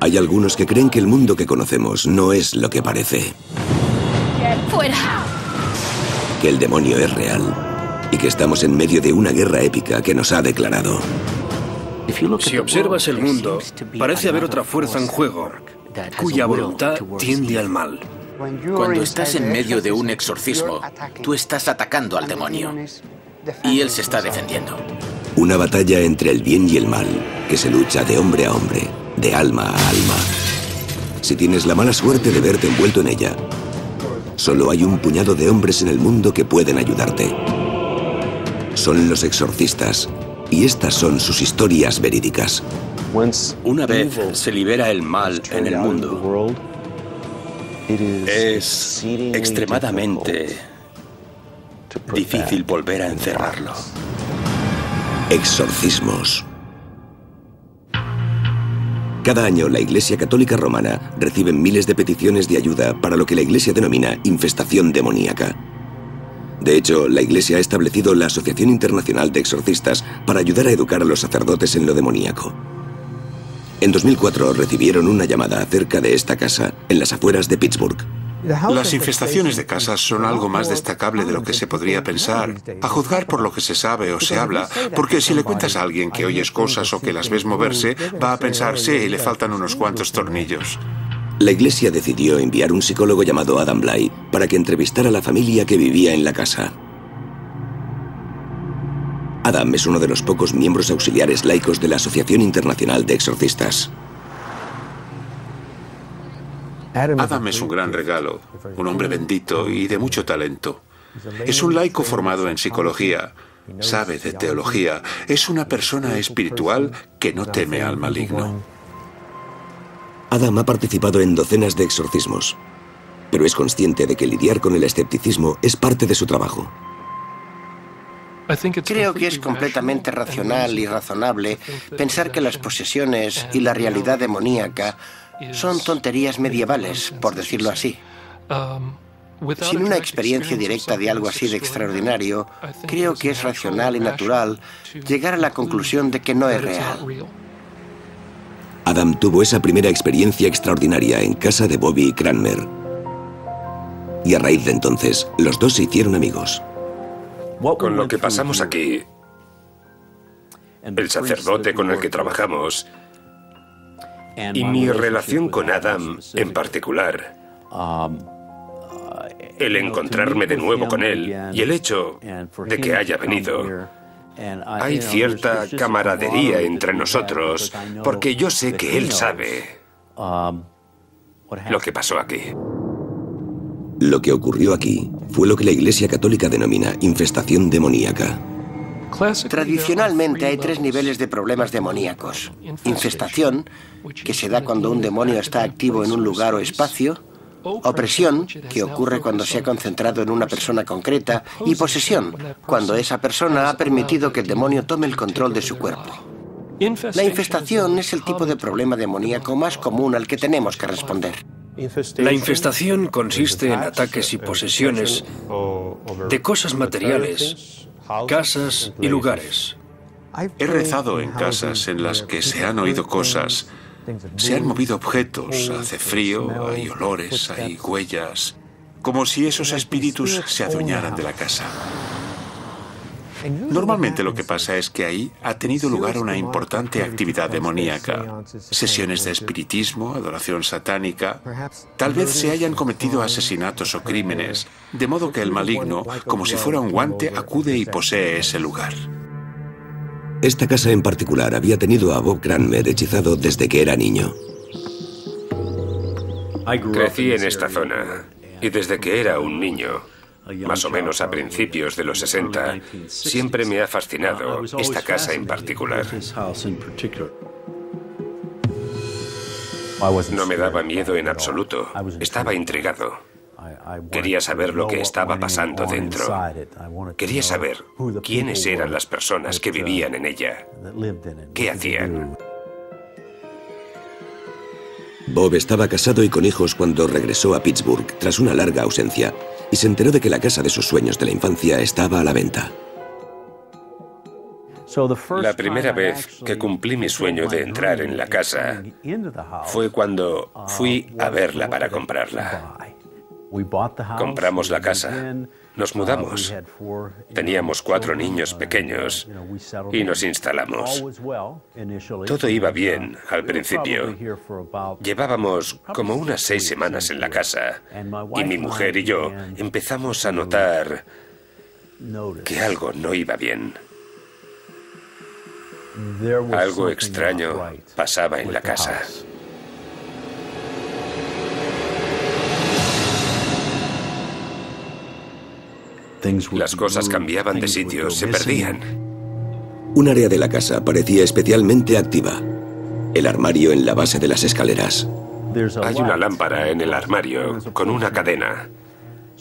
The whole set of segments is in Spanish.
Hay algunos que creen que el mundo que conocemos no es lo que parece. ¡Fuera! Que el demonio es real y que estamos en medio de una guerra épica que nos ha declarado. Si observas el mundo, parece haber otra fuerza en juego, cuya voluntad tiende al mal. Cuando estás en medio de un exorcismo, tú estás atacando al demonio y él se está defendiendo. Una batalla entre el bien y el mal, que se lucha de hombre a hombre, de alma a alma. Si tienes la mala suerte de verte envuelto en ella, solo hay un puñado de hombres en el mundo que pueden ayudarte. Son los exorcistas, y estas son sus historias verídicas. Una vez se libera el mal en el mundo, es extremadamente difícil volver a encerrarlo. Exorcismos. Cada año la Iglesia Católica Romana recibe miles de peticiones de ayuda para lo que la Iglesia denomina infestación demoníaca. De hecho, la Iglesia ha establecido la Asociación Internacional de Exorcistas para ayudar a educar a los sacerdotes en lo demoníaco. En 2004 recibieron una llamada acerca de esta casa en las afueras de Pittsburgh. Las infestaciones de casas son algo más destacable de lo que se podría pensar, a juzgar por lo que se sabe o se habla, porque si le cuentas a alguien que oyes cosas o que las ves moverse, va a pensar, sí, le faltan unos cuantos tornillos. La Iglesia decidió enviar un psicólogo llamado Adam Bly para que entrevistara a la familia que vivía en la casa. Adam es uno de los pocos miembros auxiliares laicos de la Asociación Internacional de Exorcistas. Adam es un gran regalo, un hombre bendito y de mucho talento. Es un laico formado en psicología, sabe de teología, es una persona espiritual que no teme al maligno. Adam ha participado en docenas de exorcismos, pero es consciente de que lidiar con el escepticismo es parte de su trabajo. Creo que es completamente racional y razonable pensar que las posesiones y la realidad demoníaca son tonterías medievales, por decirlo así. Sin una experiencia directa de algo así de extraordinario, creo que es racional y natural llegar a la conclusión de que no es real. Adam tuvo esa primera experiencia extraordinaria en casa de Bobby Cranmer. Y a raíz de entonces, los dos se hicieron amigos. Con lo que pasamos aquí, el sacerdote con el que trabajamos y mi relación con Adam en particular, el encontrarme de nuevo con él y el hecho de que haya venido, hay cierta camaradería entre nosotros, porque yo sé que él sabe lo que pasó aquí. Lo que ocurrió aquí fue lo que la Iglesia Católica denomina infestación demoníaca. Tradicionalmente hay tres niveles de problemas demoníacos. Infestación, que se da cuando un demonio está activo en un lugar o espacio. Opresión, que ocurre cuando se ha concentrado en una persona concreta. Y posesión, cuando esa persona ha permitido que el demonio tome el control de su cuerpo. La infestación es el tipo de problema demoníaco más común al que tenemos que responder. La infestación consiste en ataques y posesiones de cosas materiales, casas y lugares. He rezado en casas en las que se han oído cosas, se han movido objetos, hace frío, hay olores, hay huellas, como si esos espíritus se adueñaran de la casa. Normalmente lo que pasa es que ahí ha tenido lugar una importante actividad demoníaca, sesiones de espiritismo, adoración satánica, tal vez se hayan cometido asesinatos o crímenes, de modo que el maligno, como si fuera un guante, acude y posee ese lugar. Esta casa en particular había tenido a Bob Cranmer hechizado desde que era niño. Crecí en esta zona y desde que era un niño, más o menos a principios de los 60, siempre me ha fascinado esta casa en particular. No me daba miedo en absoluto, estaba intrigado. Quería saber lo que estaba pasando dentro. Quería saber quiénes eran las personas que vivían en ella, qué hacían. Bob estaba casado y con hijos cuando regresó a Pittsburgh tras una larga ausencia y se enteró de que la casa de sus sueños de la infancia estaba a la venta. La primera vez que cumplí mi sueño de entrar en la casa fue cuando fui a verla para comprarla. Compramos la casa, nos mudamos. Teníamos 4 niños pequeños y nos instalamos. Todo iba bien al principio. Llevábamos como unas 6 semanas en la casa y mi mujer y yo empezamos a notar que algo no iba bien. Algo extraño pasaba en la casa. Las cosas cambiaban de sitio, se perdían. Un área de la casa parecía especialmente activa. El armario en la base de las escaleras. Hay una lámpara en el armario con una cadena.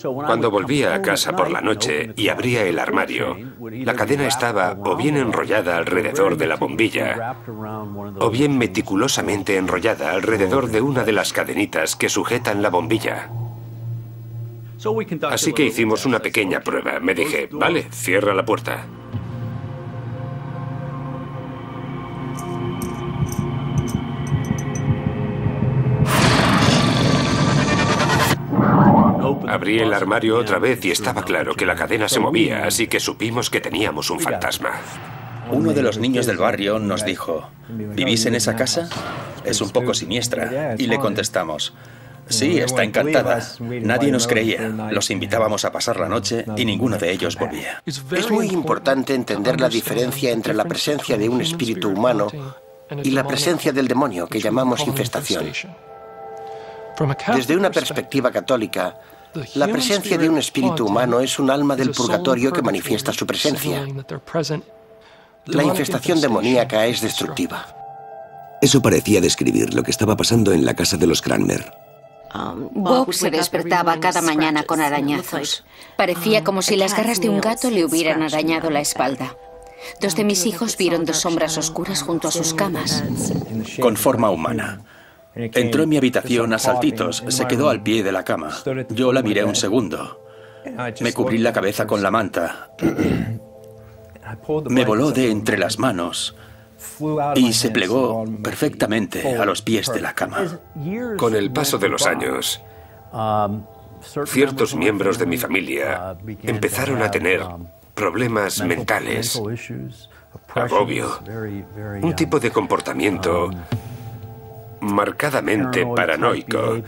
Cuando volvía a casa por la noche y abría el armario, la cadena estaba o bien enrollada alrededor de la bombilla, o bien meticulosamente enrollada alrededor de una de las cadenitas que sujetan la bombilla. Así que hicimos una pequeña prueba. Me dije, vale, cierra la puerta. Abrí el armario otra vez y estaba claro que la cadena se movía, así que supimos que teníamos un fantasma. Uno de los niños del barrio nos dijo, ¿vivís en esa casa? Es un poco siniestra. Y le contestamos, sí, está encantada. Nadie nos creía. Los invitábamos a pasar la noche y ninguno de ellos volvía. Es muy importante entender la diferencia entre la presencia de un espíritu humano y la presencia del demonio, que llamamos infestación. Desde una perspectiva católica, la presencia de un espíritu humano es un alma del purgatorio que manifiesta su presencia. La infestación demoníaca es destructiva. Eso parecía describir lo que estaba pasando en la casa de los Cranmer. Bob se despertaba cada mañana con arañazos. Parecía como si las garras de un gato le hubieran arañado la espalda. 2 de mis hijos vieron 2 sombras oscuras junto a sus camas. Con forma humana. Entró en mi habitación a saltitos, se quedó al pie de la cama. Yo la miré un segundo. Me cubrí la cabeza con la manta. Me voló de entre las manos y se plegó perfectamente a los pies de la cama. Con el paso de los años, ciertos miembros de mi familia empezaron a tener problemas mentales, agobio, un tipo de comportamiento marcadamente paranoico,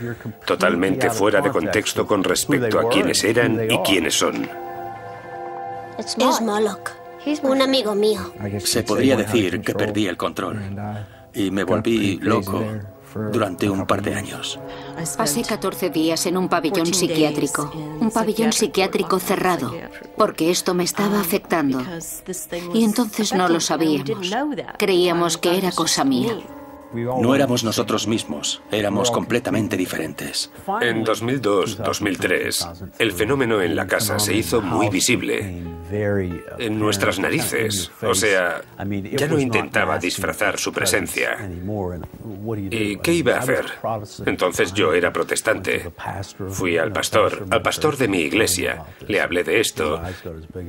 totalmente fuera de contexto con respecto a quiénes eran y quiénes son. Es Moloch, un amigo mío. Se podría decir que perdí el control y me volví loco durante un par de años. Pasé 14 días en un pabellón psiquiátrico. Un pabellón psiquiátrico cerrado, porque esto me estaba afectando. Y entonces no lo sabíamos. Creíamos que era cosa mía. No éramos nosotros mismos, éramos completamente diferentes. En 2002-2003, el fenómeno en la casa se hizo muy visible. En nuestras narices. O sea, ya no intentaba disfrazar su presencia. ¿Y qué iba a hacer? Entonces yo era protestante. Fui al pastor de mi iglesia. Le hablé de esto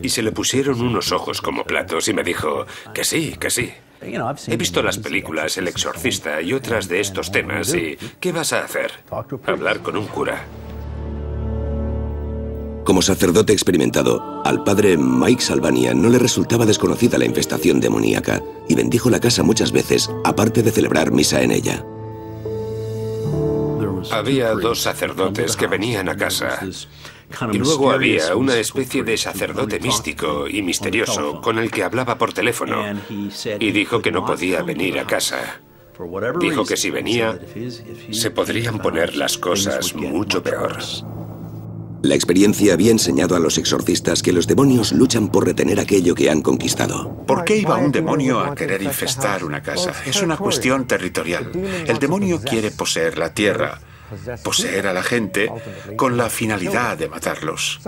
y se le pusieron unos ojos como platos y me dijo que sí, que sí. He visto las películas El Exorcista y otras de estos temas y ¿qué vas a hacer? Hablar con un cura. Como sacerdote experimentado, al padre Mike Salvania no le resultaba desconocida la infestación demoníaca y bendijo la casa muchas veces, aparte de celebrar misa en ella. Había 2 sacerdotes que venían a casa. Y luego había una especie de sacerdote místico y misterioso con el que hablaba por teléfono y dijo que no podía venir a casa. Dijo que si venía, se podrían poner las cosas mucho peor. La experiencia había enseñado a los exorcistas que los demonios luchan por retener aquello que han conquistado. ¿Por qué iba un demonio a querer infestar una casa? Es una cuestión territorial. El demonio quiere poseer la tierra, poseer a la gente con la finalidad de matarlos.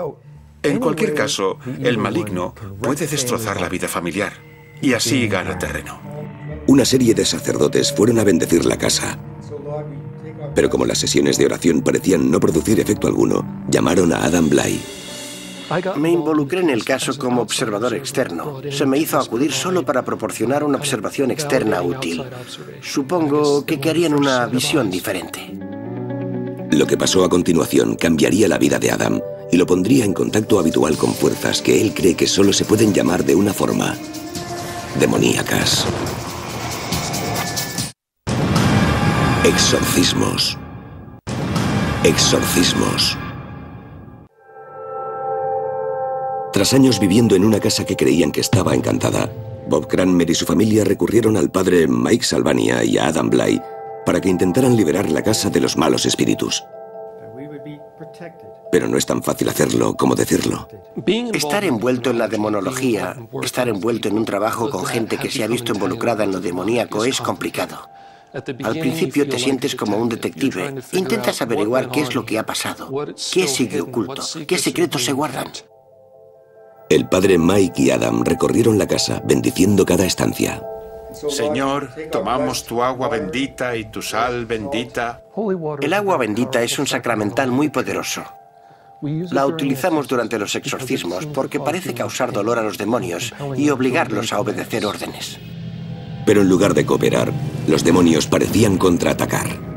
En cualquier caso, el maligno puede destrozar la vida familiar y así gana terreno. Una serie de sacerdotes fueron a bendecir la casa. Pero como las sesiones de oración parecían no producir efecto alguno, llamaron a Adam Bly. Me involucré en el caso como observador externo. Se me hizo acudir solo para proporcionar una observación externa útil. Supongo que querían una visión diferente. Lo que pasó a continuación cambiaría la vida de Adam y lo pondría en contacto habitual con fuerzas que él cree que solo se pueden llamar de una forma: demoníacas. Exorcismos. Exorcismos. Tras años viviendo en una casa que creían que estaba encantada, Bob Cranmer y su familia recurrieron al padre Mike Salvania y a Adam Bly para que intentaran liberar la casa de los malos espíritus. Pero no es tan fácil hacerlo como decirlo. Estar envuelto en la demonología, estar envuelto en un trabajo con gente que se ha visto involucrada en lo demoníaco es complicado. Al principio te sientes como un detective. Intentas averiguar qué es lo que ha pasado, qué sigue oculto, qué secretos se guardan. El padre Mike y Adam recorrieron la casa, bendiciendo cada estancia. Señor, tomamos tu agua bendita y tu sal bendita. El agua bendita es un sacramental muy poderoso. La utilizamos durante los exorcismos porque parece causar dolor a los demonios y obligarlos a obedecer órdenes. Pero en lugar de cooperar, los demonios parecían contraatacar.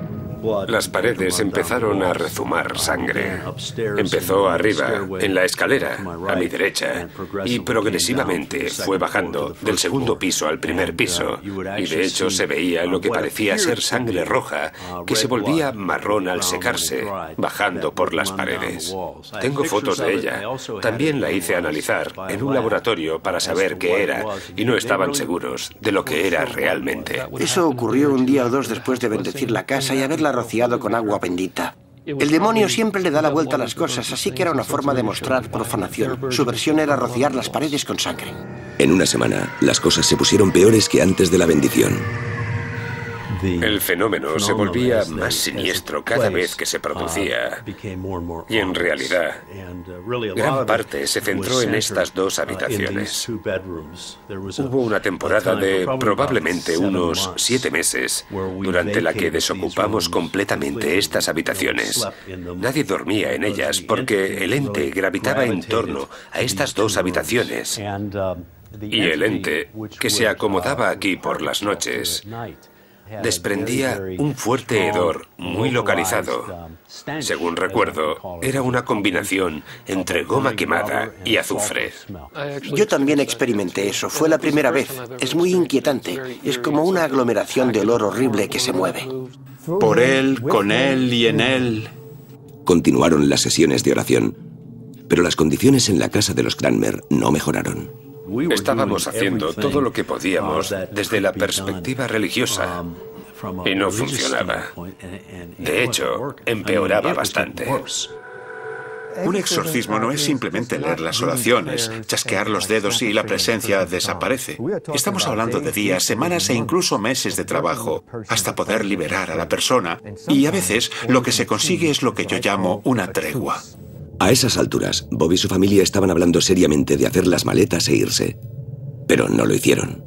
Las paredes empezaron a rezumar sangre. Empezó arriba, en la escalera, a mi derecha, y progresivamente fue bajando del segundo piso al primer piso, y de hecho se veía lo que parecía ser sangre roja, que se volvía marrón al secarse, bajando por las paredes. Tengo fotos de ella. También la hice analizar en un laboratorio para saber qué era, y no estaban seguros de lo que era realmente. Eso ocurrió un día o dos después de bendecir la casa y haberla rociado con agua bendita. El demonio siempre le da la vuelta a las cosas, así que era una forma de mostrar profanación. Su versión era rociar las paredes con sangre. En una semana, las cosas se pusieron peores que antes de la bendición. El fenómeno se volvía más siniestro cada vez que se producía, y en realidad, gran parte se centró en estas dos habitaciones. Hubo una temporada de probablemente unos 7 meses, durante la que desocupamos completamente estas habitaciones. Nadie dormía en ellas porque el ente gravitaba en torno a estas dos habitaciones, y el ente, que se acomodaba aquí por las noches, desprendía un fuerte hedor muy localizado. Según recuerdo, era una combinación entre goma quemada y azufre. Yo también experimenté eso. Fue la primera vez. Es muy inquietante. Es como una aglomeración de olor horrible que se mueve. Por él, con él y en él. Continuaron las sesiones de oración, pero las condiciones en la casa de los Cranmer no mejoraron. Estábamos haciendo todo lo que podíamos desde la perspectiva religiosa y no funcionaba. De hecho, empeoraba bastante. Un exorcismo no es simplemente leer las oraciones, chasquear los dedos y la presencia desaparece. Estamos hablando de días, semanas e incluso meses de trabajo hasta poder liberar a la persona. Y a veces lo que se consigue es lo que yo llamo una tregua. A esas alturas, Bob y su familia estaban hablando seriamente de hacer las maletas e irse. Pero no lo hicieron.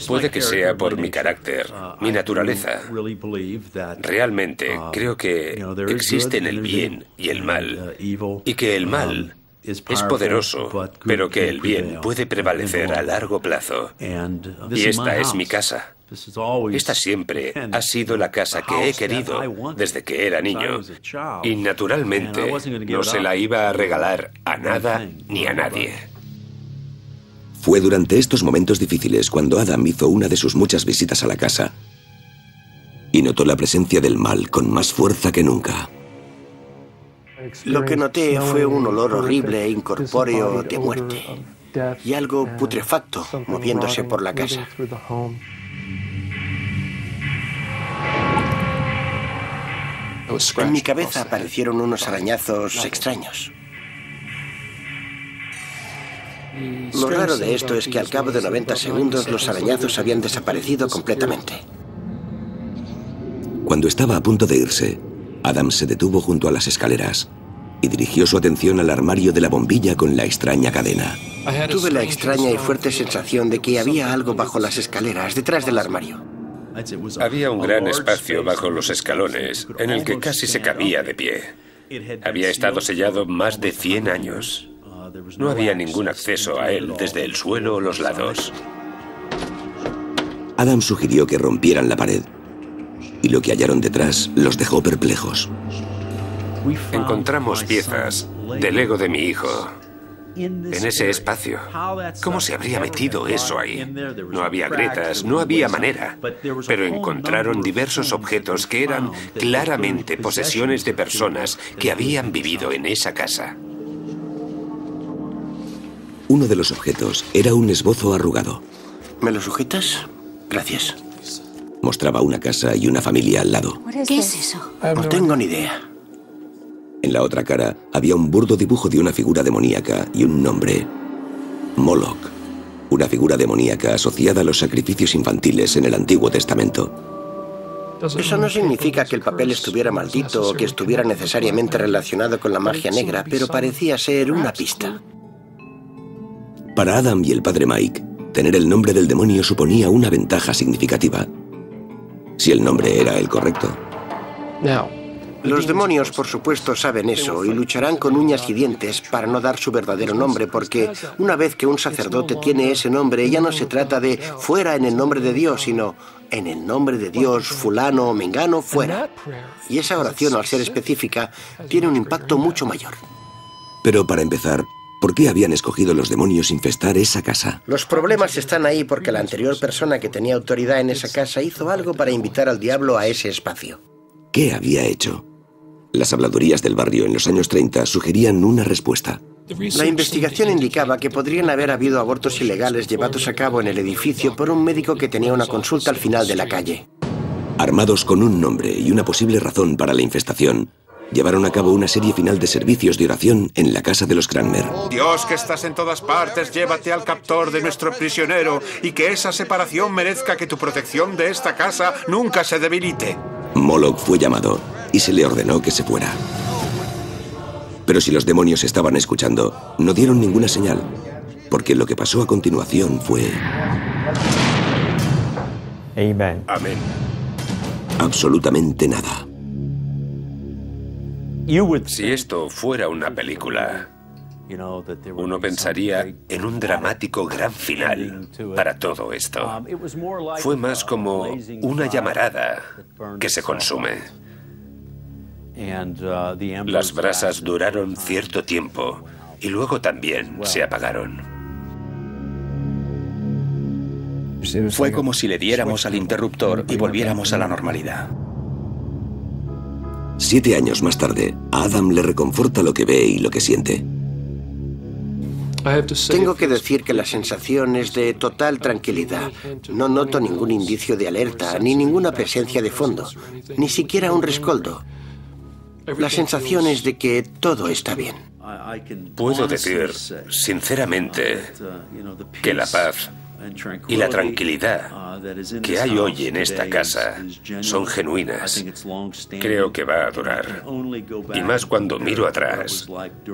Puede que sea por mi carácter, mi naturaleza. Realmente creo que existen el bien y el mal, y que el mal es poderoso, pero que el bien puede prevalecer a largo plazo. Y esta es mi casa. Esta siempre ha sido la casa que he querido desde que era niño. Y naturalmente no se la iba a regalar a nada ni a nadie. Fue durante estos momentos difíciles cuando Adam hizo una de sus muchas visitas a la casa y notó la presencia del mal con más fuerza que nunca. Lo que noté fue un olor horrible e incorpóreo de muerte y algo putrefacto moviéndose por la casa. En mi cabeza aparecieron unos arañazos extraños. Lo raro de esto es que al cabo de 90 segundos los arañazos habían desaparecido completamente. Cuando estaba a punto de irse, Adam se detuvo junto a las escaleras y dirigió su atención al armario de la bombilla con la extraña cadena. Tuve la extraña y fuerte sensación de que había algo bajo las escaleras, detrás del armario. Había un gran espacio bajo los escalones en el que casi se cabía de pie. Había estado sellado más de 100 años. No había ningún acceso a él desde el suelo o los lados. Adam sugirió que rompieran la pared, y lo que hallaron detrás los dejó perplejos. Encontramos piezas del ego de mi hijo en ese espacio. ¿Cómo se habría metido eso ahí? No había grietas, no había manera, pero encontraron diversos objetos que eran claramente posesiones de personas que habían vivido en esa casa. Uno de los objetos era un esbozo arrugado. ¿Me lo sujetas? Gracias. Mostraba una casa y una familia al lado. ¿Qué es eso? No tengo ni idea. En la otra cara había un burdo dibujo de una figura demoníaca y un nombre: Moloch, una figura demoníaca asociada a los sacrificios infantiles en el Antiguo Testamento. Eso no significa que el papel estuviera maldito o que estuviera necesariamente relacionado con la magia negra, pero parecía ser una pista. Para Adam y el padre Mike, tener el nombre del demonio suponía una ventaja significativa, si el nombre era el correcto. Los demonios, por supuesto, saben eso y lucharán con uñas y dientes para no dar su verdadero nombre, porque una vez que un sacerdote tiene ese nombre, ya no se trata de fuera en el nombre de Dios, sino en el nombre de Dios, fulano o mengano, fuera. Y esa oración, al ser específica, tiene un impacto mucho mayor. Pero para empezar, ¿por qué habían escogido los demonios infestar esa casa? Los problemas están ahí porque la anterior persona que tenía autoridad en esa casa hizo algo para invitar al diablo a ese espacio. ¿Qué había hecho? Las habladurías del barrio en los años 30 sugerían una respuesta. La investigación indicaba que podrían haber habido abortos ilegales llevados a cabo en el edificio por un médico que tenía una consulta al final de la calle. Armados con un nombre y una posible razón para la infestación, llevaron a cabo una serie final de servicios de oración en la casa de los Cranmer. Dios, que estás en todas partes, llévate al captor de nuestro prisionero y que esa separación merezca que tu protección de esta casa nunca se debilite. Moloch fue llamado y se le ordenó que se fuera. Pero si los demonios estaban escuchando, no dieron ninguna señal, porque lo que pasó a continuación fue... Amén. Amén. Absolutamente nada. Si esto fuera una película, uno pensaría en un dramático gran final para todo esto. Fue más como una llamarada que se consume. Las brasas duraron cierto tiempo y luego también se apagaron. Fue como si le diéramos al interruptor y volviéramos a la normalidad. 7 años más tarde, a Adam le reconforta lo que ve y lo que siente. Tengo que decir que la sensación es de total tranquilidad. No noto ningún indicio de alerta, ni ninguna presencia de fondo, ni siquiera un rescoldo. La sensación es de que todo está bien. Puedo decir, sinceramente, que la paz y la tranquilidad que hay hoy en esta casa son genuinas. Creo que va a durar. Y más cuando miro atrás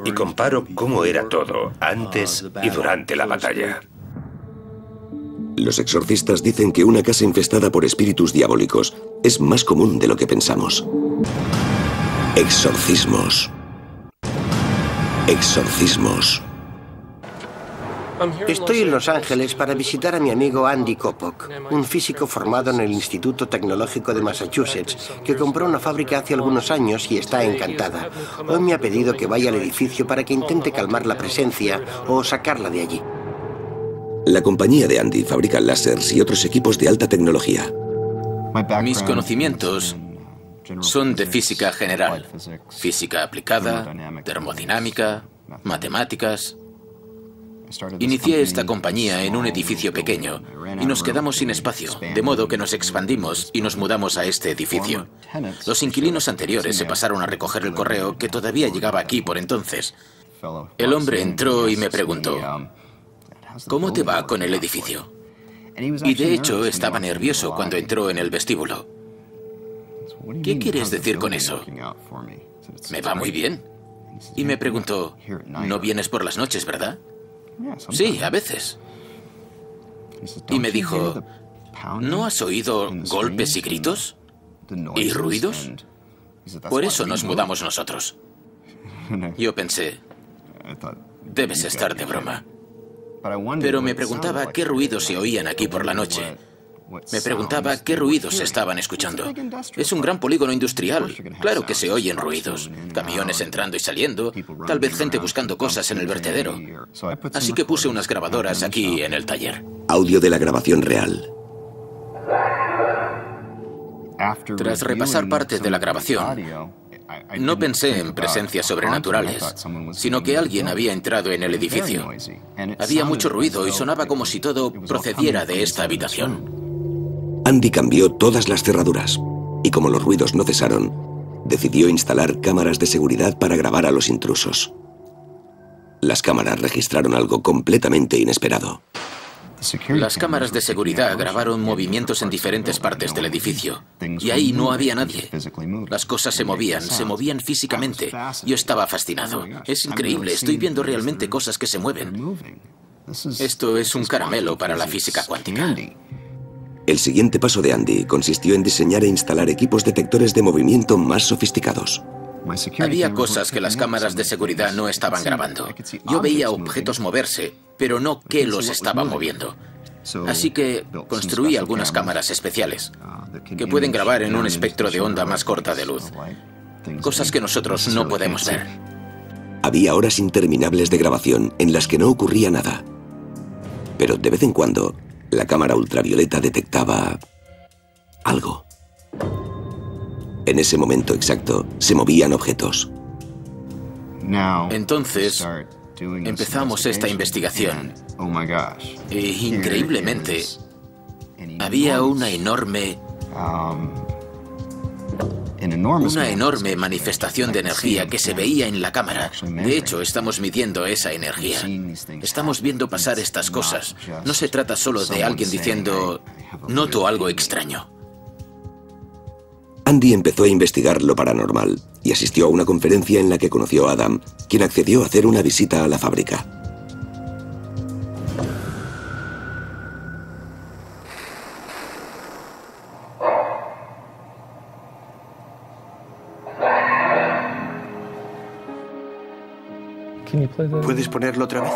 y comparo cómo era todo antes y durante la batalla. Los exorcistas dicen que una casa infestada por espíritus diabólicos es más común de lo que pensamos. Exorcismos. Exorcismos. Estoy en Los Ángeles para visitar a mi amigo Andy Kopok, un físico formado en el Instituto Tecnológico de Massachusetts, que compró una fábrica hace algunos años y está encantada. Hoy me ha pedido que vaya al edificio para que intente calmar la presencia o sacarla de allí. La compañía de Andy fabrica láseres y otros equipos de alta tecnología. Mis conocimientos son de física general, física aplicada, termodinámica, matemáticas. Inicié esta compañía en un edificio pequeño y nos quedamos sin espacio, de modo que nos expandimos y nos mudamos a este edificio. Los inquilinos anteriores se pasaron a recoger el correo que todavía llegaba aquí por entonces. El hombre entró y me preguntó, ¿cómo te va con el edificio? Y de hecho estaba nervioso cuando entró en el vestíbulo. ¿Qué quieres decir con eso? Me va muy bien. Y me preguntó, ¿no vienes por las noches, verdad? Sí, a veces. Y me dijo, ¿no has oído golpes y gritos? ¿Y ruidos? Por eso nos mudamos nosotros. Yo pensé, debes estar de broma. Pero me preguntaba qué ruidos se oían aquí por la noche. Me preguntaba qué ruidos se estaban escuchando. Es un gran polígono industrial. Claro que se oyen ruidos. Camiones entrando y saliendo. Tal vez gente buscando cosas en el vertedero. Así que puse unas grabadoras aquí en el taller. Audio de la grabación real. Tras repasar parte de la grabación, no pensé en presencias sobrenaturales, sino que alguien había entrado en el edificio. Había mucho ruido y sonaba como si todo procediera de esta habitación. Andy cambió todas las cerraduras y como los ruidos no cesaron, decidió instalar cámaras de seguridad para grabar a los intrusos. Las cámaras registraron algo completamente inesperado. Las cámaras de seguridad grabaron movimientos en diferentes partes del edificio y ahí no había nadie. Las cosas se movían físicamente. Yo estaba fascinado. Es increíble, estoy viendo realmente cosas que se mueven. Esto es un caramelo para la física cuántica. El siguiente paso de Andy consistió en diseñar e instalar equipos detectores de movimiento más sofisticados. Había cosas que las cámaras de seguridad no estaban grabando. Yo veía objetos moverse, pero no qué los estaba moviendo. Así que construí algunas cámaras especiales que pueden grabar en un espectro de onda más corta de luz. Cosas que nosotros no podemos ver. Había horas interminables de grabación en las que no ocurría nada. Pero de vez en cuando, la cámara ultravioleta detectaba algo. En ese momento exacto, se movían objetos. Entonces, empezamos esta investigación. E increíblemente, había una enorme manifestación de energía que se veía en la cámara. De hecho, estamos midiendo esa energía. Estamos viendo pasar estas cosas. No se trata solo de alguien diciendo, noto algo extraño. Andy empezó a investigar lo paranormal y asistió a una conferencia en la que conoció a Adam, quien accedió a hacer una visita a la fábrica. ¿Puedes ponerlo otra vez?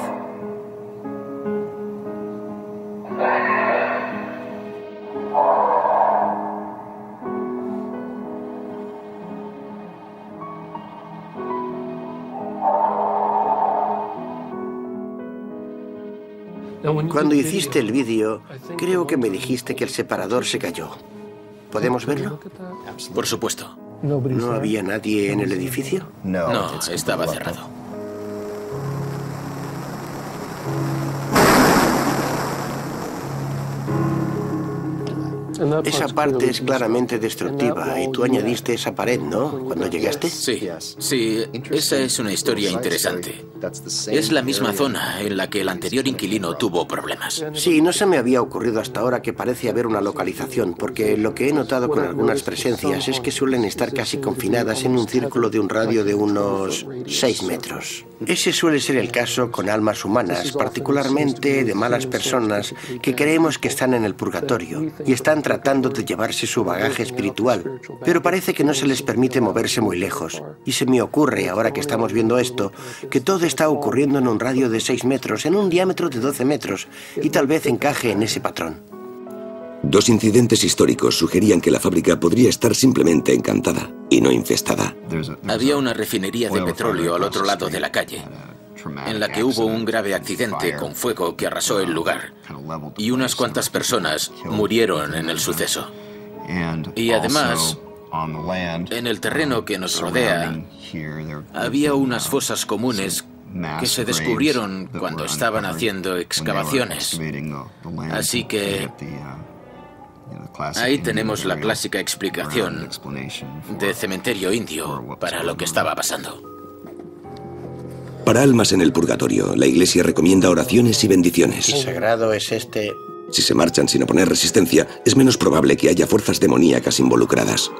Cuando hiciste el vídeo, creo que me dijiste que el separador se cayó. ¿Podemos verlo? Por supuesto. ¿No había nadie en el edificio? No, estaba cerrado. Esa parte es claramente destructiva y tú añadiste esa pared, ¿no? Cuando llegaste. Sí, esa es una historia interesante. Es la misma zona en la que el anterior inquilino tuvo problemas. Sí, no se me había ocurrido hasta ahora que parece haber una localización, porque lo que he notado con algunas presencias es que suelen estar casi confinadas en un círculo de un radio de unos 6 metros. Ese suele ser el caso con almas humanas, particularmente de malas personas que creemos que están en el purgatorio y están tratando de llevarse su bagaje espiritual, pero parece que no se les permite moverse muy lejos. Y se me ocurre, ahora que estamos viendo esto, que todo está ocurriendo en un radio de 6 metros, en un diámetro de 12 metros, y tal vez encaje en ese patrón. 2 incidentes históricos sugerían que la fábrica podría estar simplemente encantada y no infestada. Había una refinería de petróleo al otro lado de la calle, en la que hubo un grave accidente con fuego que arrasó el lugar, y unas cuantas personas murieron en el suceso. Y además, en el terreno que nos rodea, había unas fosas comunes que se descubrieron cuando estaban haciendo excavaciones. Así que ahí tenemos la clásica explicación de cementerio indio para lo que estaba pasando. Para almas en el purgatorio, la Iglesia recomienda oraciones y bendiciones. ¿Qué sagrado es este? Si se marchan sin oponer resistencia, es menos probable que haya fuerzas demoníacas involucradas.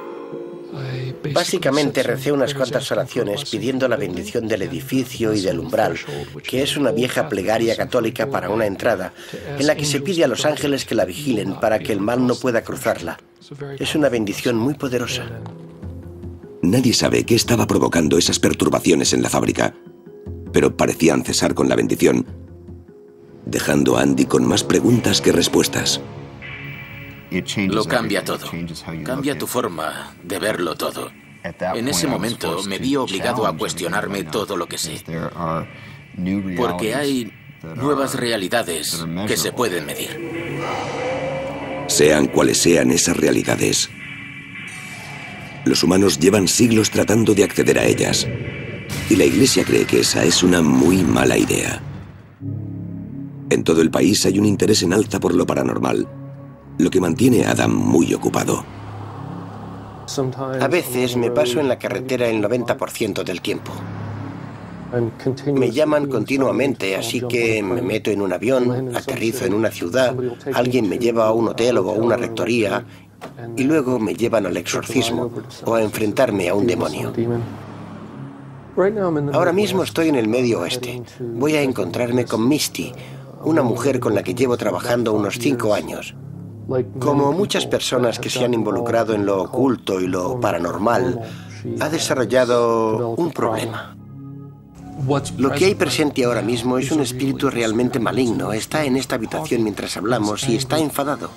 Básicamente recé unas cuantas oraciones pidiendo la bendición del edificio y del umbral, que es una vieja plegaria católica para una entrada, en la que se pide a los ángeles que la vigilen para que el mal no pueda cruzarla. Es una bendición muy poderosa. Nadie sabe qué estaba provocando esas perturbaciones en la fábrica, pero parecían cesar con la bendición, dejando a Andy con más preguntas que respuestas. Lo cambia todo. Cambia tu forma de verlo todo. En ese momento me vi obligado a cuestionarme todo lo que sé. Porque hay nuevas realidades que se pueden medir. Sean cuales sean esas realidades, los humanos llevan siglos tratando de acceder a ellas. Y la Iglesia cree que esa es una muy mala idea. En todo el país hay un interés en alza por lo paranormal, lo que mantiene a Adam muy ocupado. A veces me paso en la carretera el 90% del tiempo. Me llaman continuamente, así que me meto en un avión, aterrizo en una ciudad, alguien me lleva a un hotel o a una rectoría y luego me llevan al exorcismo o a enfrentarme a un demonio. Ahora mismo estoy en el Medio Oeste. Voy a encontrarme con Misty, una mujer con la que llevo trabajando unos 5 años. Como muchas personas que se han involucrado en lo oculto y lo paranormal, ha desarrollado un problema. Lo que hay presente ahora mismo es un espíritu realmente maligno. Está en esta habitación mientras hablamos y está enfadado.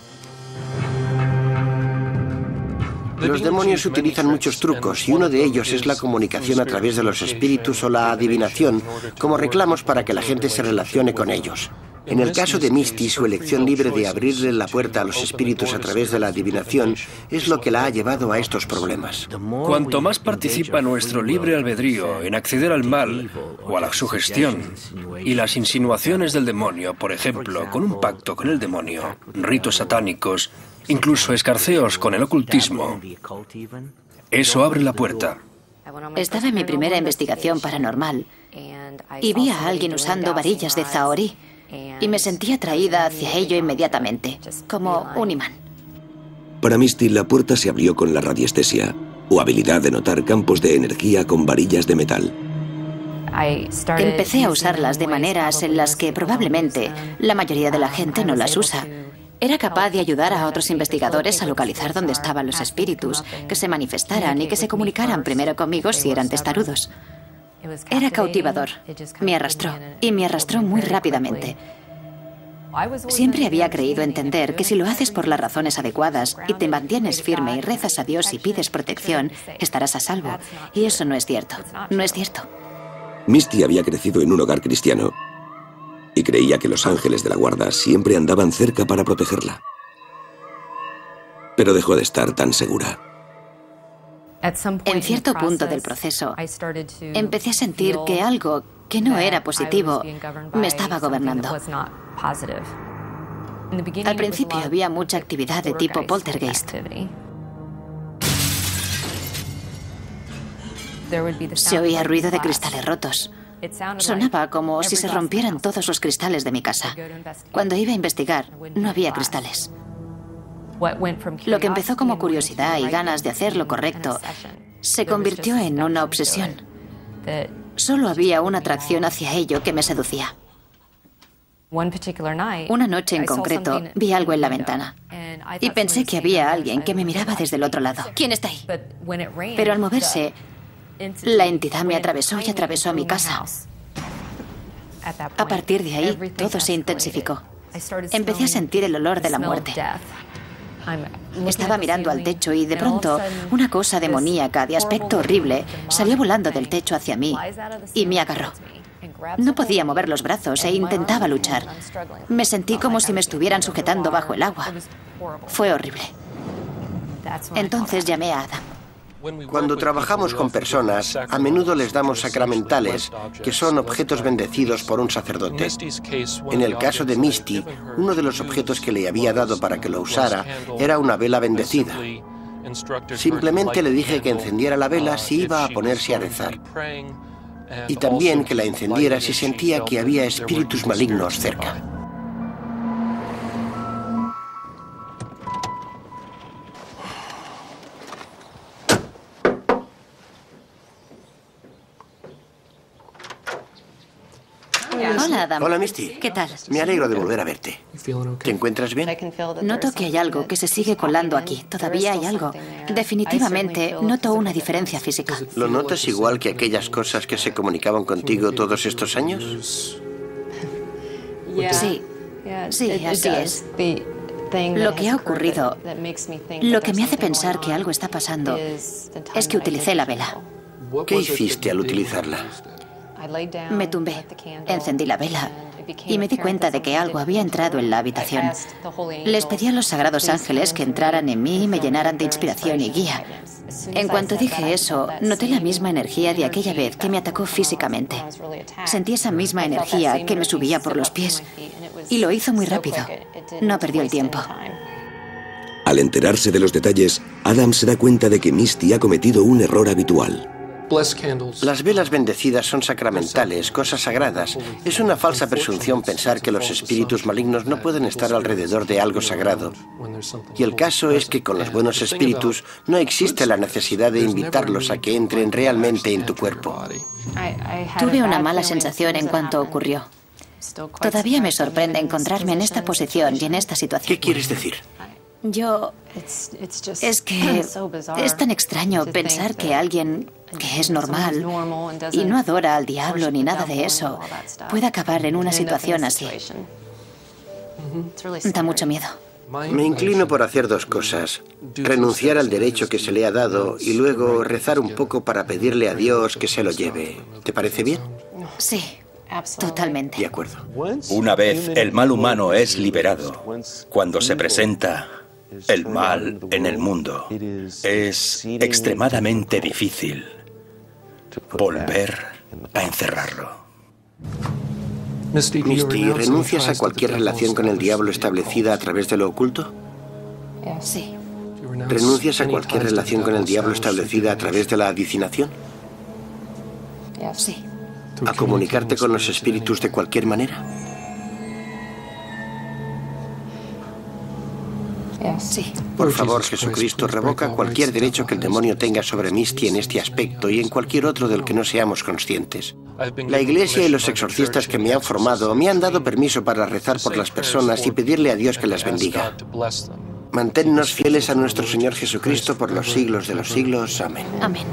Los demonios utilizan muchos trucos y uno de ellos es la comunicación a través de los espíritus o la adivinación como reclamos para que la gente se relacione con ellos. En el caso de Misty, su elección libre de abrirle la puerta a los espíritus a través de la adivinación es lo que la ha llevado a estos problemas. Cuanto más participa nuestro libre albedrío en acceder al mal o a la sugestión y las insinuaciones del demonio, por ejemplo, con un pacto con el demonio, ritos satánicos, incluso escarceos con el ocultismo, eso abre la puerta. Estaba en mi primera investigación paranormal y vi a alguien usando varillas de zahorí y me sentí atraída hacia ello inmediatamente, como un imán. Para Misty, la puerta se abrió con la radiestesia, o habilidad de notar campos de energía con varillas de metal. Empecé a usarlas de maneras en las que probablemente la mayoría de la gente no las usa. Era capaz de ayudar a otros investigadores a localizar dónde estaban los espíritus, que se manifestaran y que se comunicaran primero conmigo si eran testarudos. Era cautivador. Me arrastró, y me arrastró muy rápidamente. Siempre había creído entender que si lo haces por las razones adecuadas y te mantienes firme y rezas a Dios y pides protección, estarás a salvo. Y eso no es cierto. No es cierto. Misty había crecido en un hogar cristiano y creía que los ángeles de la guarda siempre andaban cerca para protegerla. Pero dejó de estar tan segura. En cierto punto del proceso, empecé a sentir que algo que no era positivo me estaba gobernando. Al principio había mucha actividad de tipo poltergeist. Se oía ruido de cristales rotos. Sonaba como si se rompieran todos los cristales de mi casa. Cuando iba a investigar, no había cristales. Lo que empezó como curiosidad y ganas de hacer lo correcto se convirtió en una obsesión. Solo había una atracción hacia ello que me seducía. Una noche en concreto vi algo en la ventana y pensé que había alguien que me miraba desde el otro lado. ¿Quién está ahí? Pero al moverse, la entidad me atravesó y atravesó mi casa. A partir de ahí, todo se intensificó. Empecé a sentir el olor de la muerte. Estaba mirando al techo y de pronto una cosa demoníaca de aspecto horrible salió volando del techo hacia mí y me agarró. No podía mover los brazos e intentaba luchar. Me sentí como si me estuvieran sujetando bajo el agua. Fue horrible. Entonces llamé a Adam. Cuando trabajamos con personas, a menudo les damos sacramentales, que son objetos bendecidos por un sacerdote. En el caso de Misty, uno de los objetos que le había dado para que lo usara era una vela bendecida. Simplemente le dije que encendiera la vela si iba a ponerse a rezar. Y también que la encendiera si sentía que había espíritus malignos cerca. Hola, Adam. Hola, Misty. ¿Qué tal? Me alegro de volver a verte. ¿Te encuentras bien? Noto que hay algo que se sigue colando aquí. Todavía hay algo. Definitivamente noto una diferencia física. ¿Lo notas igual que aquellas cosas que se comunicaban contigo todos estos años? Sí, sí, así es. Lo que ha ocurrido, lo que me hace pensar que algo está pasando, es que utilicé la vela. ¿Qué hiciste al utilizarla? Me tumbé, encendí la vela y me di cuenta de que algo había entrado en la habitación. Les pedí a los sagrados ángeles que entraran en mí y me llenaran de inspiración y guía. En cuanto dije eso, noté la misma energía de aquella vez que me atacó físicamente. Sentí esa misma energía que me subía por los pies. Y lo hizo muy rápido. No perdió el tiempo. Al enterarse de los detalles, Adam se da cuenta de que Misty ha cometido un error habitual. Las velas bendecidas son sacramentales, cosas sagradas. Es una falsa presunción pensar que los espíritus malignos no pueden estar alrededor de algo sagrado. Y el caso es que con los buenos espíritus no existe la necesidad de invitarlos a que entren realmente en tu cuerpo. Tuve una mala sensación en cuanto ocurrió. Todavía me sorprende encontrarme en esta posición y en esta situación. ¿Qué quieres decir? Es que es tan extraño pensar que alguien que es normal y no adora al diablo ni nada de eso puede acabar en una situación así. Da mucho miedo. Me inclino por hacer dos cosas. Renunciar al derecho que se le ha dado y luego rezar un poco para pedirle a Dios que se lo lleve. ¿Te parece bien? Sí, totalmente. De acuerdo. Una vez el mal humano es liberado, cuando se presenta el mal en el mundo, es extremadamente difícil volver a encerrarlo. Misty, ¿renuncias a cualquier relación con el diablo establecida a través de lo oculto? Sí. ¿Renuncias a cualquier relación con el diablo establecida a través de la adivinación? Sí. ¿A comunicarte con los espíritus de cualquier manera? Sí. Por favor, Jesucristo, revoca cualquier derecho que el demonio tenga sobre Misty en este aspecto y en cualquier otro del que no seamos conscientes. La Iglesia y los exorcistas que me han formado me han dado permiso para rezar por las personas y pedirle a Dios que las bendiga. Manténnos fieles a nuestro Señor Jesucristo por los siglos de los siglos. Amén. Amén.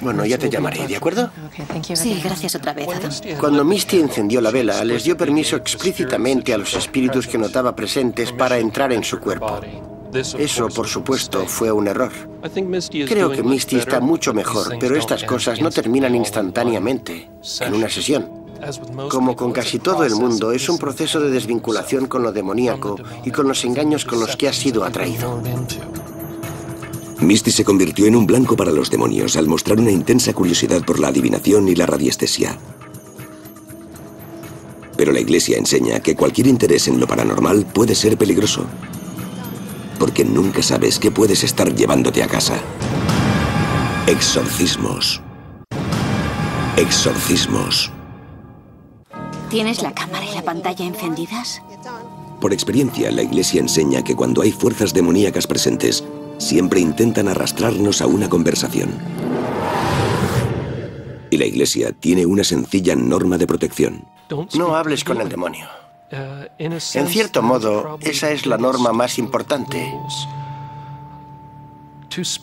Bueno, ya te llamaré, ¿de acuerdo? Sí, gracias otra vez, Adam. Cuando Misty encendió la vela, les dio permiso explícitamente a los espíritus que notaba presentes para entrar en su cuerpo. Eso, por supuesto, fue un error. Creo que Misty está mucho mejor, pero estas cosas no terminan instantáneamente, en una sesión. Como con casi todo el mundo, es un proceso de desvinculación con lo demoníaco y con los engaños con los que ha sido atraído. Misty se convirtió en un blanco para los demonios al mostrar una intensa curiosidad por la adivinación y la radiestesia. Pero la Iglesia enseña que cualquier interés en lo paranormal puede ser peligroso, porque nunca sabes qué puedes estar llevándote a casa. Exorcismos. Exorcismos. ¿Tienes la cámara y la pantalla encendidas? Por experiencia, la Iglesia enseña que cuando hay fuerzas demoníacas presentes, siempre intentan arrastrarnos a una conversación. Y la Iglesia tiene una sencilla norma de protección. No hables con el demonio. En cierto modo, esa es la norma más importante.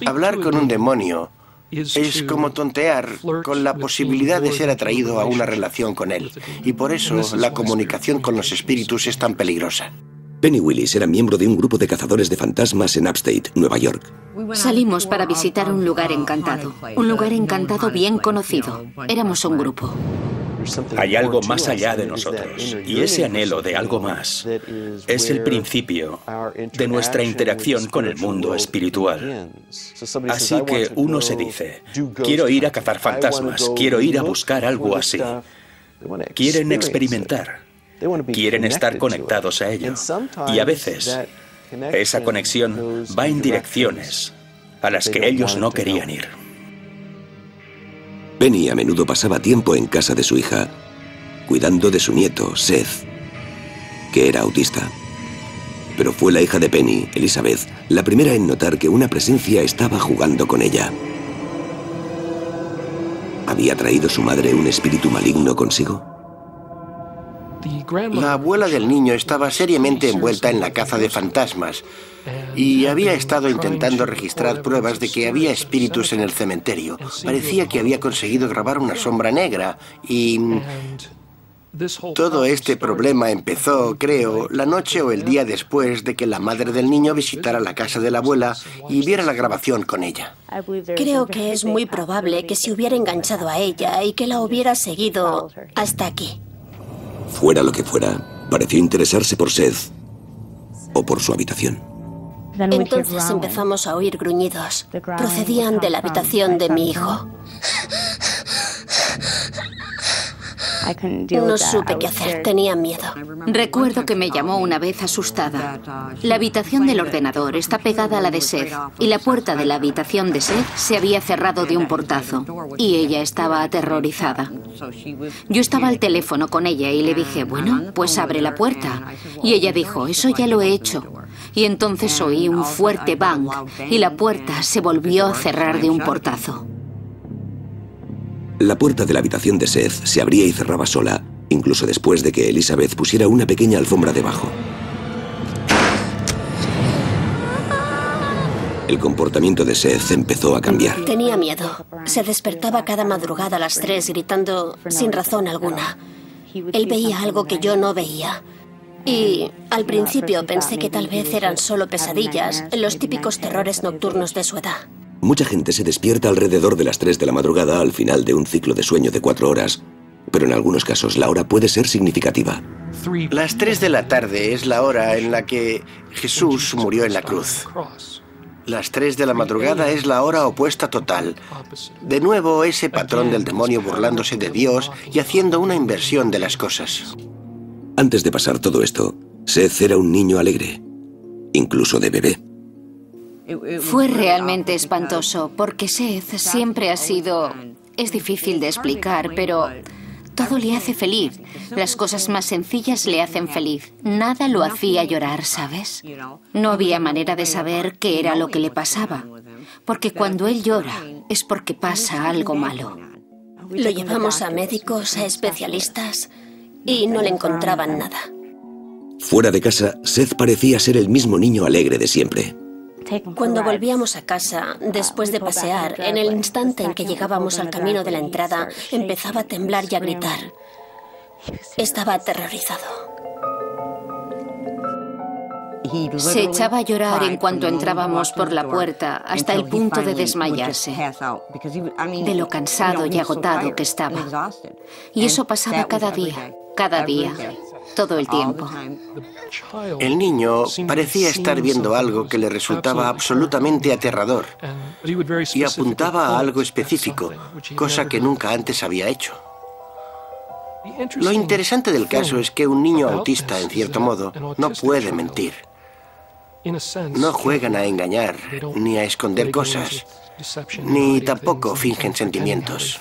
Hablar con un demonio es como tontear con la posibilidad de ser atraído a una relación con él. Y por eso la comunicación con los espíritus es tan peligrosa. Penny Willis era miembro de un grupo de cazadores de fantasmas en Upstate, Nueva York. Salimos para visitar un lugar encantado. Un lugar encantado bien conocido. Éramos un grupo. Hay algo más allá de nosotros, y ese anhelo de algo más es el principio de nuestra interacción con el mundo espiritual. Así que uno se dice, quiero ir a cazar fantasmas, quiero ir a buscar algo así. Quieren experimentar. Quieren estar conectados a ello. Y a veces, esa conexión va en direcciones a las que ellos no querían ir. Penny a menudo pasaba tiempo en casa de su hija, cuidando de su nieto, Seth, que era autista. Pero fue la hija de Penny, Elizabeth, la primera en notar que una presencia estaba jugando con ella. ¿Había traído su madre un espíritu maligno consigo? La abuela del niño estaba seriamente envuelta en la caza de fantasmas y había estado intentando registrar pruebas de que había espíritus en el cementerio. Parecía que había conseguido grabar una sombra negra y... todo este problema empezó, creo, la noche o el día después de que la madre del niño visitara la casa de la abuela y viera la grabación con ella. Creo que es muy probable que se hubiera enganchado a ella y que la hubiera seguido hasta aquí. Fuera lo que fuera, pareció interesarse por Seth o por su habitación. Entonces empezamos a oír gruñidos. Procedían de la habitación de mi hijo. No supe qué hacer, tenía miedo. Recuerdo que me llamó una vez asustada. La habitación del ordenador está pegada a la de Seth y la puerta de la habitación de Seth se había cerrado de un portazo y ella estaba aterrorizada. Yo estaba al teléfono con ella y le dije, bueno, pues abre la puerta. Y ella dijo, eso ya lo he hecho. Y entonces oí un fuerte bang y la puerta se volvió a cerrar de un portazo. La puerta de la habitación de Seth se abría y cerraba sola, incluso después de que Elizabeth pusiera una pequeña alfombra debajo. El comportamiento de Seth empezó a cambiar. Tenía miedo. Se despertaba cada madrugada a las 3 gritando sin razón alguna. Él veía algo que yo no veía. Y al principio pensé que tal vez eran solo pesadillas, los típicos terrores nocturnos de su edad. Mucha gente se despierta alrededor de las 3 de la madrugada al final de un ciclo de sueño de 4 horas, pero en algunos casos la hora puede ser significativa. Las 3 de la tarde es la hora en la que Jesús murió en la cruz. Las 3 de la madrugada es la hora opuesta total. De nuevo, ese patrón del demonio burlándose de Dios y haciendo una inversión de las cosas. Antes de pasar todo esto, Seth era un niño alegre, incluso de bebé. Fue realmente espantoso, porque Seth siempre ha sido... Es difícil de explicar, pero todo le hace feliz. Las cosas más sencillas le hacen feliz. Nada lo hacía llorar, ¿sabes? No había manera de saber qué era lo que le pasaba, porque cuando él llora es porque pasa algo malo. Lo llevamos a médicos, a especialistas, y no le encontraban nada. Fuera de casa, Seth parecía ser el mismo niño alegre de siempre. Cuando volvíamos a casa, después de pasear, en el instante en que llegábamos al camino de la entrada, empezaba a temblar y a gritar. Estaba aterrorizado. Se echaba a llorar en cuanto entrábamos por la puerta, hasta el punto de desmayarse, de lo cansado y agotado que estaba. Y eso pasaba cada día, todo el tiempo. El niño parecía estar viendo algo que le resultaba absolutamente aterrador y apuntaba a algo específico, cosa que nunca antes había hecho. Lo interesante del caso es que un niño autista, en cierto modo, no puede mentir. No juegan a engañar, ni a esconder cosas, ni tampoco fingen sentimientos.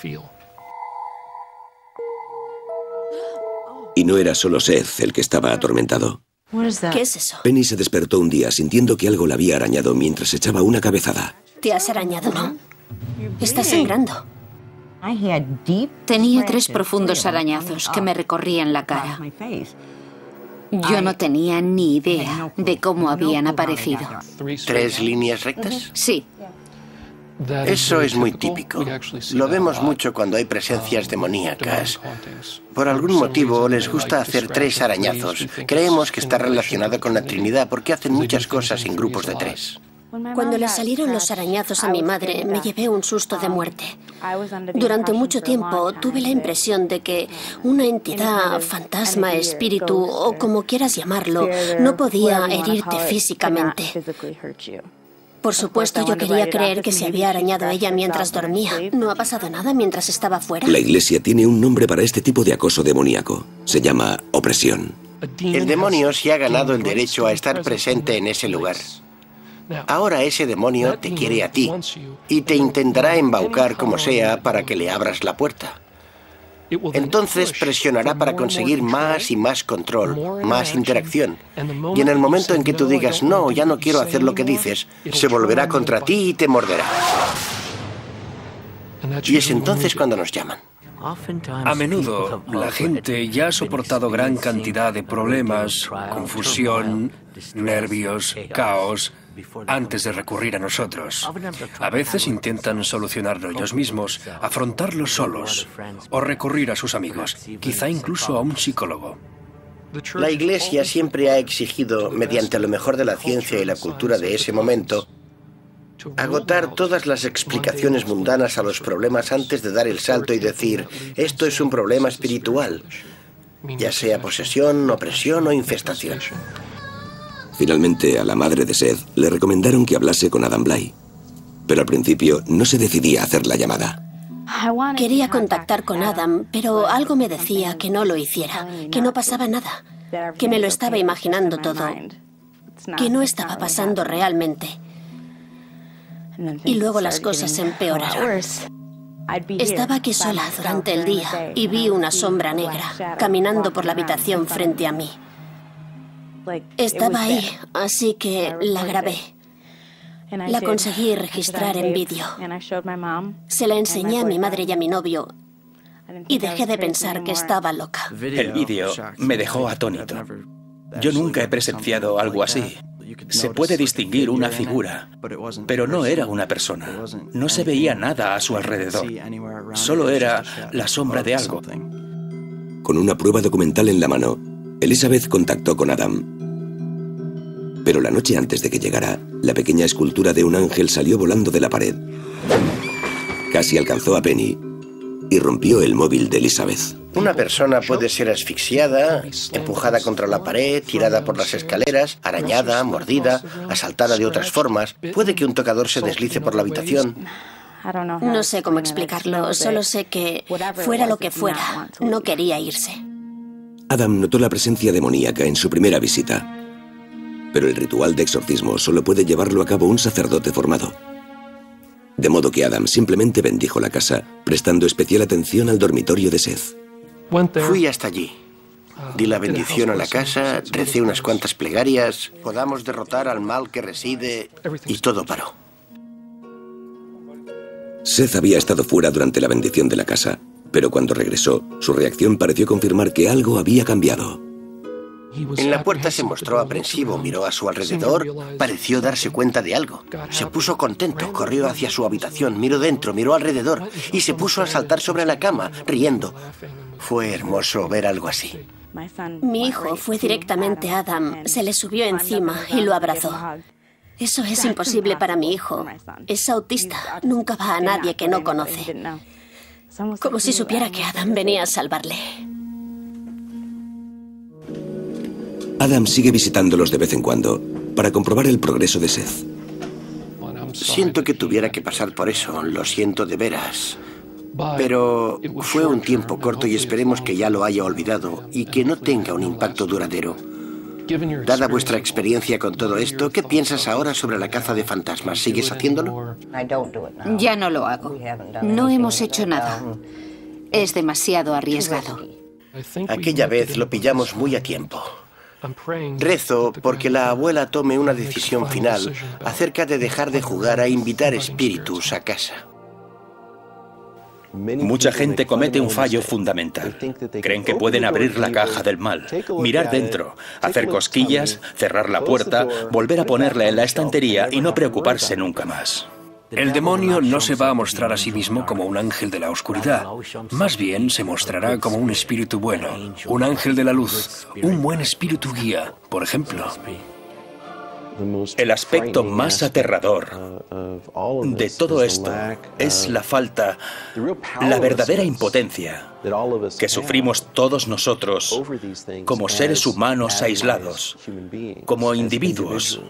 Y no era solo Seth el que estaba atormentado. ¿Qué es eso? Penny se despertó un día sintiendo que algo la había arañado mientras echaba una cabezada. ¿Te has arañado, no? Estás sangrando. Tenía 3 profundos arañazos que me recorrían la cara. Yo no tenía ni idea de cómo habían aparecido. 3 líneas rectas? Sí. Eso es muy típico. Lo vemos mucho cuando hay presencias demoníacas. Por algún motivo les gusta hacer 3 arañazos. Creemos que está relacionado con la Trinidad porque hacen muchas cosas en grupos de 3. Cuando le salieron los arañazos a mi madre, me llevé un susto de muerte. Durante mucho tiempo tuve la impresión de que una entidad, fantasma, espíritu o como quieras llamarlo, no podía herirte físicamente. Por supuesto, yo quería creer que se había arañado ella mientras dormía. ¿No ha pasado nada mientras estaba fuera? La Iglesia tiene un nombre para este tipo de acoso demoníaco. Se llama opresión. El demonio se ha ganado el derecho a estar presente en ese lugar. Ahora ese demonio te quiere a ti y te intentará embaucar como sea para que le abras la puerta. Entonces presionará para conseguir más y más control, más interacción. Y en el momento en que tú digas, no, ya no quiero hacer lo que dices, se volverá contra ti y te morderá. Y es entonces cuando nos llaman. A menudo, la gente ya ha soportado gran cantidad de problemas, confusión, nervios, caos, antes de recurrir a nosotros. A veces intentan solucionarlo ellos mismos, afrontarlo solos, o recurrir a sus amigos, quizá incluso a un psicólogo. La Iglesia siempre ha exigido, mediante lo mejor de la ciencia y la cultura de ese momento, agotar todas las explicaciones mundanas a los problemas antes de dar el salto y decir, esto es un problema espiritual, ya sea posesión, opresión o infestación. Finalmente, a la madre de Seth le recomendaron que hablase con Adam Bly, pero al principio no se decidía a hacer la llamada. Quería contactar con Adam, pero algo me decía que no lo hiciera, que no pasaba nada, que me lo estaba imaginando todo, que no estaba pasando realmente. Y luego las cosas empeoraron. Estaba aquí sola durante el día y vi una sombra negra caminando por la habitación frente a mí. Estaba ahí, así que la grabé. La conseguí registrar en vídeo. Se la enseñé a mi madre y a mi novio y dejé de pensar que estaba loca. El vídeo me dejó atónito. Yo nunca he presenciado algo así. Se puede distinguir una figura, pero no era una persona. No se veía nada a su alrededor. Solo era la sombra de algo. Con una prueba documental en la mano, Elizabeth contactó con Adam. Pero la noche antes de que llegara, la pequeña escultura de un ángel salió volando de la pared. Casi alcanzó a Penny y rompió el móvil de Elizabeth. Una persona puede ser asfixiada, empujada contra la pared, tirada por las escaleras, arañada, mordida, asaltada de otras formas. Puede que un tocador se deslice por la habitación. No sé cómo explicarlo, solo sé que, fuera lo que fuera, no quería irse. Adam notó la presencia demoníaca en su primera visita. Pero el ritual de exorcismo solo puede llevarlo a cabo un sacerdote formado. De modo que Adam simplemente bendijo la casa, prestando especial atención al dormitorio de Seth. Fui hasta allí. Di la bendición a la casa, recé unas cuantas plegarias, podamos derrotar al mal que reside, y todo paró. Seth había estado fuera durante la bendición de la casa, pero cuando regresó, su reacción pareció confirmar que algo había cambiado. En la puerta se mostró aprensivo, miró a su alrededor, pareció darse cuenta de algo. Se puso contento, corrió hacia su habitación, miró dentro, miró alrededor y se puso a saltar sobre la cama, riendo. Fue hermoso ver algo así. Mi hijo fue directamente a Adam, se le subió encima y lo abrazó. Eso es imposible para mi hijo. Es autista, nunca va a nadie que no conoce. Como si supiera que Adam venía a salvarle. Adam sigue visitándolos de vez en cuando para comprobar el progreso de Seth. Siento que tuviera que pasar por eso, lo siento de veras. Pero fue un tiempo corto y esperemos que ya lo haya olvidado y que no tenga un impacto duradero. Dada vuestra experiencia con todo esto, ¿qué piensas ahora sobre la caza de fantasmas? ¿Sigues haciéndolo? Ya no lo hago. No hemos hecho nada. Es demasiado arriesgado. Aquella vez lo pillamos muy a tiempo. Rezo porque la abuela tome una decisión final acerca de dejar de jugar a invitar espíritus a casa. Mucha gente comete un fallo fundamental. Creen que pueden abrir la caja del mal, mirar dentro, hacer cosquillas, cerrar la puerta, volver a ponerla en la estantería y no preocuparse nunca más. El demonio no se va a mostrar a sí mismo como un ángel de la oscuridad. Más bien se mostrará como un espíritu bueno, un ángel de la luz, un buen espíritu guía, por ejemplo. El aspecto más aterrador de todo esto es la falta, la verdadera impotencia que sufrimos todos nosotros como seres humanos aislados, como individuos,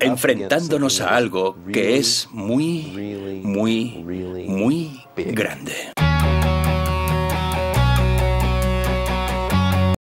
enfrentándonos a algo que es muy, muy, muy grande.